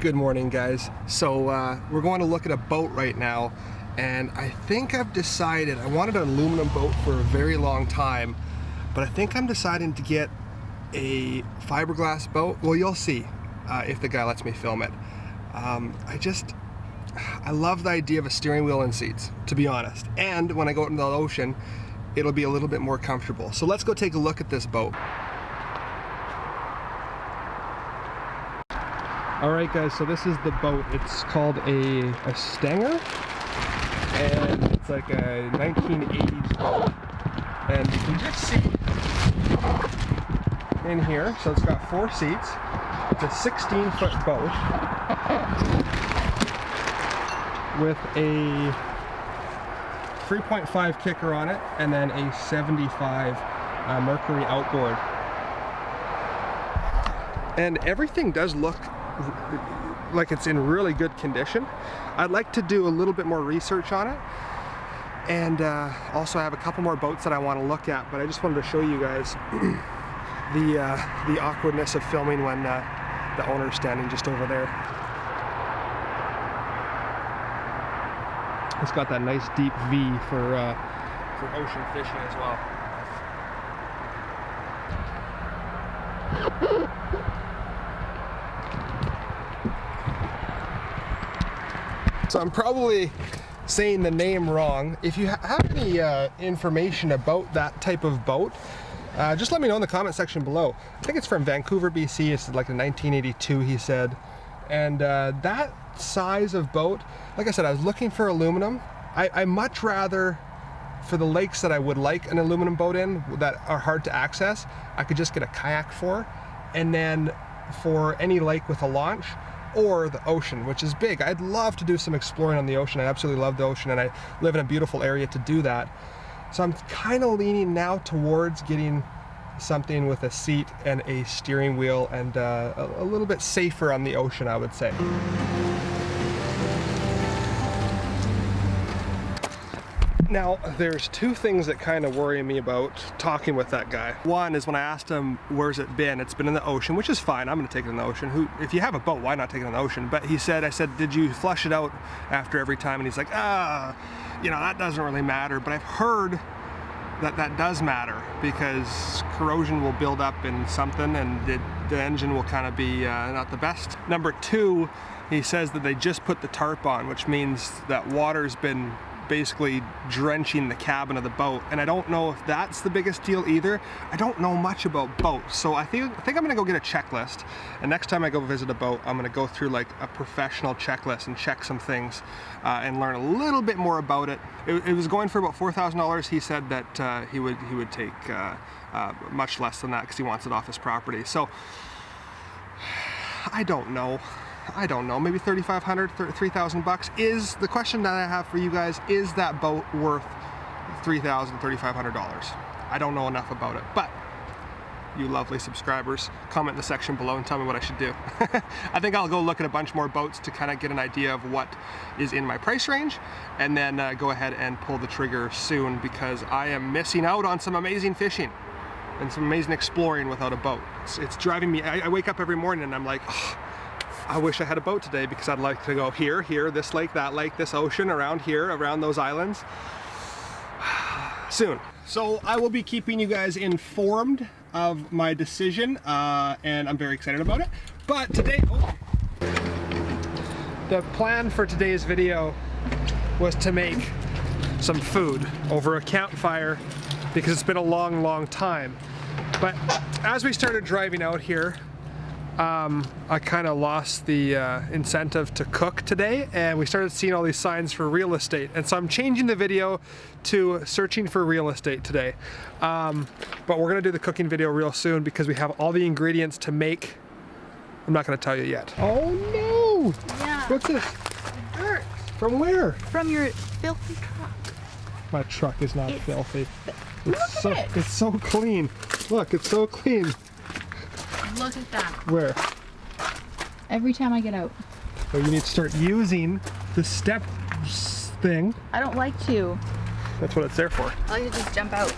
Good morning, guys. So we're going to look at a boat right now, and I think I've decided, I wanted an aluminum boat for a very long time, but I think I'm deciding to get a fiberglass boat. Well, you'll see if the guy lets me film it. I love the idea of a steering wheel and seats, to be honest. And when I go out into the ocean, it'll be a little bit more comfortable. So let's go take a look at this boat. Alright guys, so this is the boat. It's called a Stanger, and it's like a 1980s boat. And you can just see in here, so it's got 4 seats. It's a 16-foot boat with a 3.5 kicker on it, and then a 75 Mercury outboard. And everything does look like it's in really good condition. I'd like to do a little bit more research on it, and also I have a couple more boats that I want to look at, but I just wanted to show you guys the awkwardness of filming when the owner's standing just over there. It's got that nice deep V for ocean fishing as well. So I'm probably saying the name wrong. If you have any information about that type of boat, just let me know in the comment section below. I think it's from Vancouver, BC. It's like a 1982, he said. And that size of boat, like I said, I was looking for aluminum. I much rather, for the lakes that I would like an aluminum boat in that are hard to access, I could just get a kayak for. And then for any lake with a launch, or the ocean, which is big. I'd love to do some exploring on the ocean. I absolutely love the ocean, and I live in a beautiful area to do that. So I'm kind of leaning now towards getting something with a seat and a steering wheel, and a little bit safer on the ocean, I would say. Now, there's 2 things that kind of worry me about talking with that guy. One is when I asked him, where's it been? It's been in the ocean, which is fine. I'm going to take it in the ocean. If you have a boat, why not take it in the ocean? But I said, did you flush it out after every time? And he's like, you know, that doesn't really matter. But I've heard that does matter, because corrosion will build up in something, and the engine will kind of be not the best. Number 2, he says that they just put the tarp on, which means that water's been basically drenching the cabin of the boat, and I don't know if that's the biggest deal either. I don't know much about boats, so I think I'm gonna go get a checklist, and next time I go visit a boat, I'm gonna go through like a professional checklist and check some things and learn a little bit more about it. It was going for about $4,000. He said that he would take much less than that because he wants it off his property. So I don't know, maybe $3,500, $3,000 is the question that I have for you guys. Is that boat worth $3,000, $3,500? I don't know enough about it, but you lovely subscribers, comment in the section below and tell me what I should do. I think I'll go look at a bunch more boats to kind of get an idea of what is in my price range, and then go ahead and pull the trigger soon, because I am missing out on some amazing fishing and some amazing exploring without a boat. It's driving me, I wake up every morning and I'm like, oh, I wish I had a boat today, because I'd like to go here, this lake, that lake, this ocean, around here, around those islands, soon. So I will be keeping you guys informed of my decision, and I'm very excited about it. But today, the plan for today's video was to make some food over a campfire, because it's been a long time. But as we started driving out here, I kind of lost the incentive to cook today, and we started seeing all these signs for real estate, and so I'm changing the video to searching for real estate today. But we're gonna do the cooking video real soon, because we have all the ingredients to make. I'm not gonna tell you yet. Oh no! Yeah. What's this? Dirt. From where? From your filthy truck. My truck is not filthy. Look at it. It's so clean. Look, it's so clean. Look at that. Where? Every time I get out. So you need to start using the step thing. I don't like to. That's what it's there for. I like to just jump out.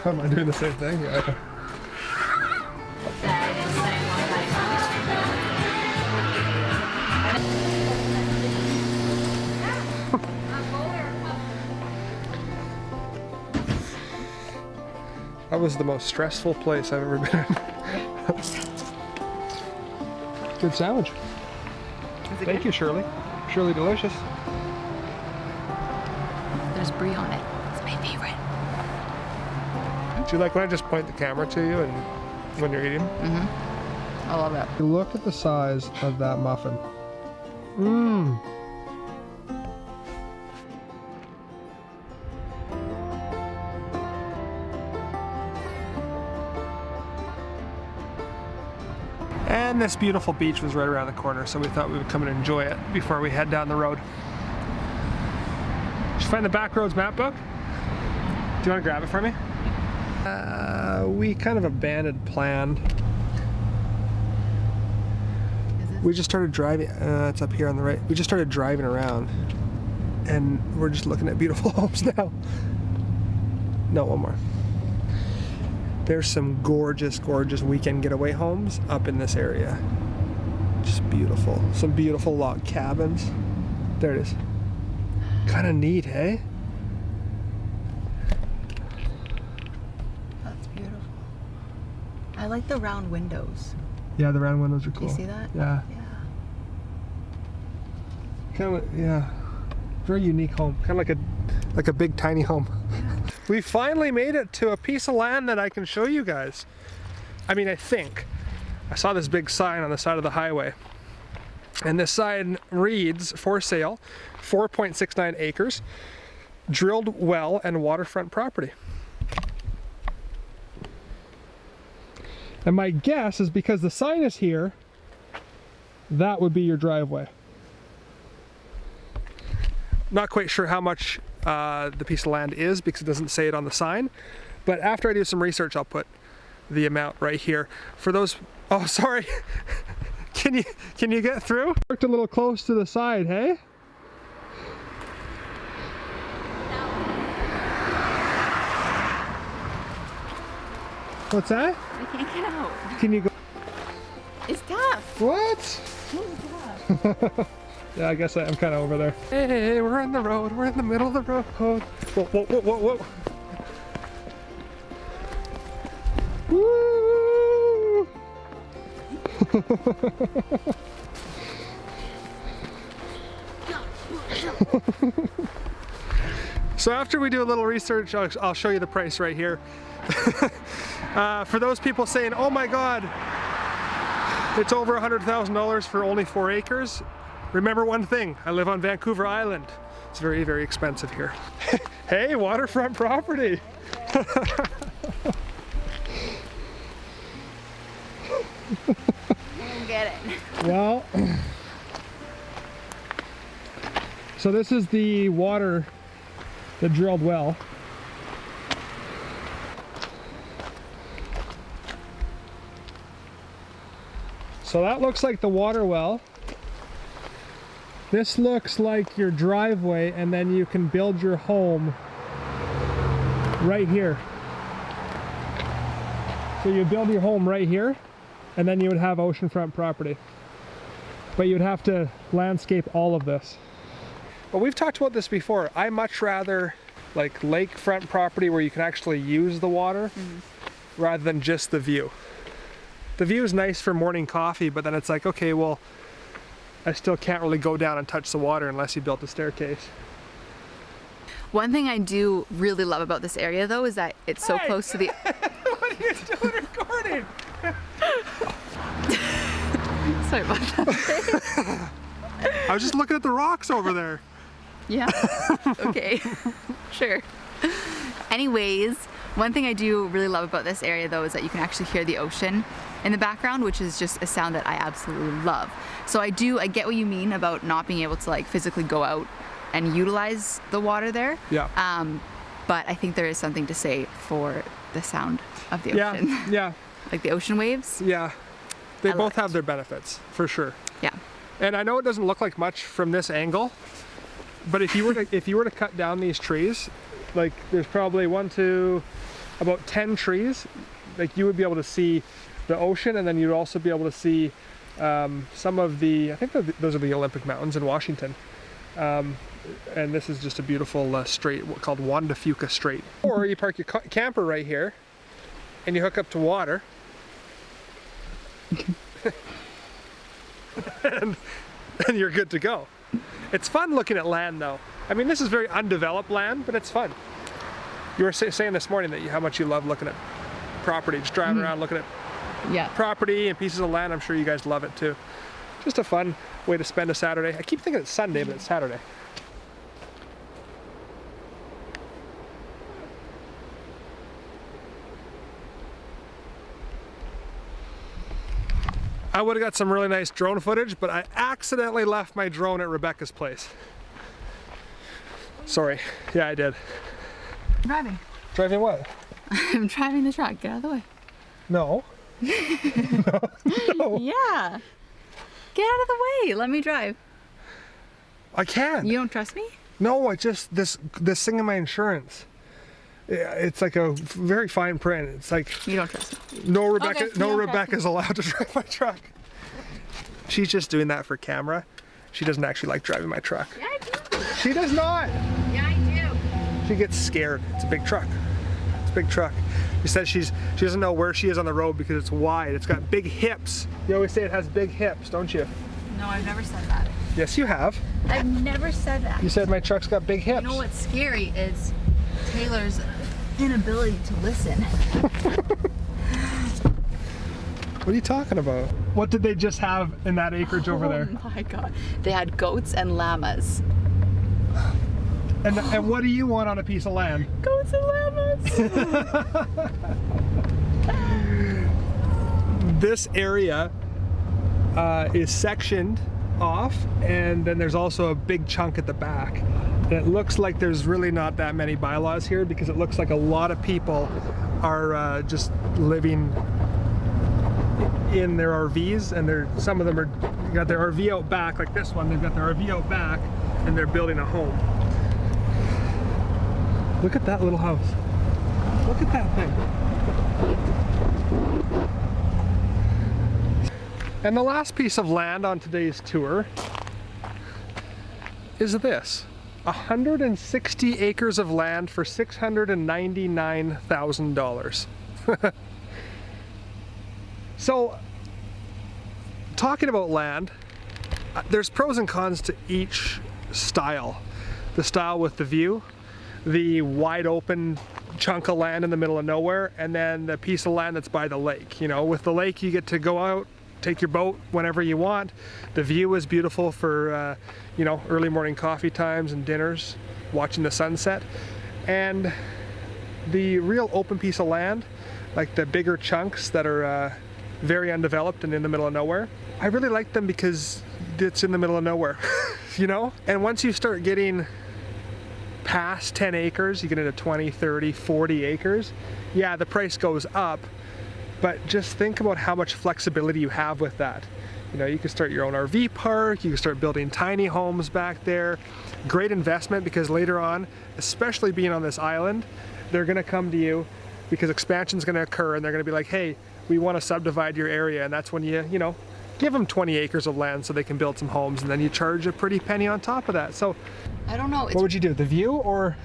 Am I doing the same thing? Yeah. That was the most stressful place I've ever been in. Good sandwich. Thank you, Shirley. Shirley Delicious. There's brie on it. It's my favorite. Do you like when I just point the camera to you and when you're eating? Mm-hmm. I love it. Look at the size of that muffin. Mmm. And this beautiful beach was right around the corner, so we thought we would come and enjoy it before we head down the road. Did you find the back roads map book? Do you want to grab it for me? We kind of abandoned plan. We just started driving, it's up here on the right. We just started driving around and we're just looking at beautiful homes now. No, one more. There's some gorgeous, gorgeous weekend getaway homes up in this area. Just beautiful. Some beautiful log cabins. There it is. Kind of neat, hey? That's beautiful. I like the round windows. Yeah, the round windows are cool. Do you see that? Yeah. Yeah. Kind of, yeah. Very unique home. Kind of like a big tiny home. We finally made it to a piece of land that I can show you guys. I mean, I think. I saw this big sign on the side of the highway. And this sign reads, for sale, 4.69 acres, drilled well and waterfront property. And my guess is because the sign is here, that would be your driveway. Not quite sure how much the piece of land is because it doesn't say it on the sign, but after I do some research I'll put the amount right here. For those, oh sorry, can you get through? Worked a little close to the side, hey? What's that? I can't get out. Can you go? It's tough. What? It's tough. Yeah, I guess I'm kind of over there. Hey, we're in the road. We're in the middle of the road. Whoa, whoa, whoa, whoa, whoa. Woo! So after we do a little research, I'll show you the price right here. For those people saying, oh my God, it's over $100,000 for only 4 acres. Remember one thing, I live on Vancouver Island. It's very, very expensive here. Hey, waterfront property. I don't get it. Well, so this is the water, the drilled well. So that looks like the water well. This looks like your driveway, and then you can build your home right here. So you build your home right here, and then you would have oceanfront property. But you'd have to landscape all of this. But we've talked about this before. I much rather like lakefront property where you can actually use the water rather than just the view. The view is nice for morning coffee, but then it's like, okay, well, I still can't really go down and touch the water unless you built a staircase. One thing I do really love about this area though is that it's so close to the... What are you doing recording? Sorry about that. I was just looking at the rocks over there. Yeah, okay, sure. Anyways, one thing I do really love about this area though is that you can actually hear the ocean in the background, which is just a sound that I absolutely love. So I get what you mean about not being able to like physically go out and utilize the water there. Yeah. But I think there is something to say for the sound of the ocean. Yeah. Like the ocean waves. Yeah. They I both love have their benefits, for sure. Yeah. And I know it doesn't look like much from this angle, but if you were to cut down these trees, like there's probably about 10 trees, like you would be able to see the ocean, and then you'd also be able to see some of the, I think those are the Olympic Mountains in Washington. And this is just a beautiful strait called Juan de Fuca Strait. Or you park your camper right here, and you hook up to water. and you're good to go. It's fun looking at land though. I mean, this is very undeveloped land, but it's fun. You were saying this morning that how much you love looking at property, just driving around looking at property and pieces of land. I'm sure you guys love it too. Just a fun way to spend a Saturday. I keep thinking it's Sunday, but it's Saturday. I would have got some really nice drone footage, but I accidentally left my drone at Rebecca's place. Sorry. Yeah, I did. Driving. Driving what? I'm driving the truck. Get out of the way. No. No. Yeah. Get out of the way. Let me drive. I can't. You don't trust me? No, I just, this thing in my insurance. It's like a very fine print. It's like you don't trust me. No Rebecca. Okay, no Rebecca's allowed to drive my truck. She's just doing that for camera. She doesn't actually like driving my truck. Yeah, I do. She does not. Yeah, I do. She gets scared. It's a big truck. It's a big truck. She says she doesn't know where she is on the road because it's wide. It's got big hips. You always say it has big hips, don't you? No, I've never said that. Yes, you have. I've never said that. You said my truck's got big hips. You know what's scary is Taylor's inability to listen. What are you talking about? What did they just have in that acreage over there? Oh my god. They had goats and llamas. And what do you want on a piece of land? Goats and llamas. This area is sectioned off, and then there's also a big chunk at the back. And it looks like there's really not that many bylaws here because it looks like a lot of people are just living in their RVs, and some of them are got their RV out back, like this one. They've got their RV out back, and they're building a home. Look at that little house. Look at that thing. And the last piece of land on today's tour is this. 160 acres of land for $699,000. So, talking about land, there's pros and cons to each style. The style with the view, the wide open chunk of land in the middle of nowhere, and then the piece of land that's by the lake. You know, with the lake you get to go out, take your boat whenever you want. The view is beautiful for you know, early morning coffee times and dinners, watching the sunset. And the real open piece of land, like the bigger chunks that are very undeveloped and in the middle of nowhere, I really like them because it's in the middle of nowhere. You know? And once you start getting past 10 acres, you get into 20, 30, 40 acres, yeah, the price goes up. But just think about how much flexibility you have with that. You know, you can start your own RV park, you can start building tiny homes back there. Great investment, because later on, especially being on this island, they're gonna come to you because expansion's gonna occur, and they're gonna be like, hey, we wanna subdivide your area, and that's when you know, give them 20 acres of land so they can build some homes, and then you charge a pretty penny on top of that. So, I don't know. What would you do, the view, or,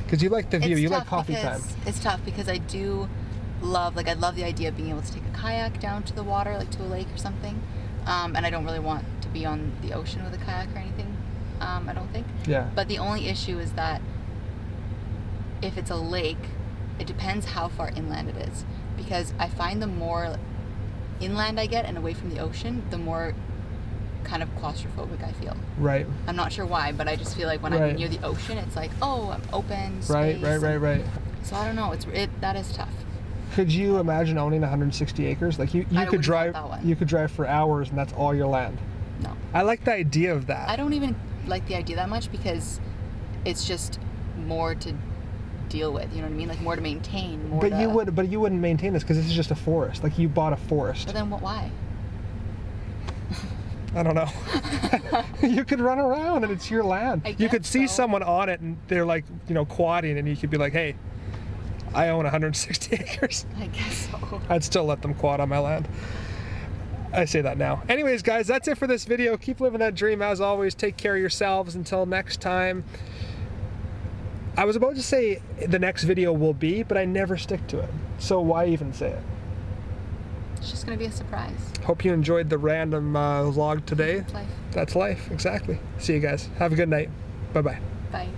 because you like the view, you like coffee time. It's tough because I do love, like, I love the idea of being able to take a kayak down to the water, like to a lake or something. And I don't really want to be on the ocean with a kayak or anything, I don't think. Yeah. But the only issue is that if it's a lake, it depends how far inland it is. Because I find the more inland I get and away from the ocean, the more kind of claustrophobic I feel. Right. I'm not sure why, but I just feel like when I'm near the ocean, it's like, oh, I'm open space. Right. So I don't know, that is tough. Could you imagine owning 160 acres? Like you could drive for hours and that's all your land. No. I like the idea of that. I don't even like the idea that much because it's just more to deal with, you know what I mean? Like more to maintain. But you wouldn't maintain this because this is just a forest. Like you bought a forest. But then why? I don't know. You could run around and it's your land. You could see someone on it and they're like, you know, quadding, and you could be like, hey, I own 160 acres. I guess so. I'd still let them quad on my land. I say that now. Anyways, guys, that's it for this video. Keep living that dream. As always, take care of yourselves. Until next time, I was about to say the next video will be, but I never stick to it. So why even say it? It's just gonna be a surprise. Hope you enjoyed the random vlog today. That's life. That's life, exactly. See you guys. Have a good night. Bye-bye. Bye.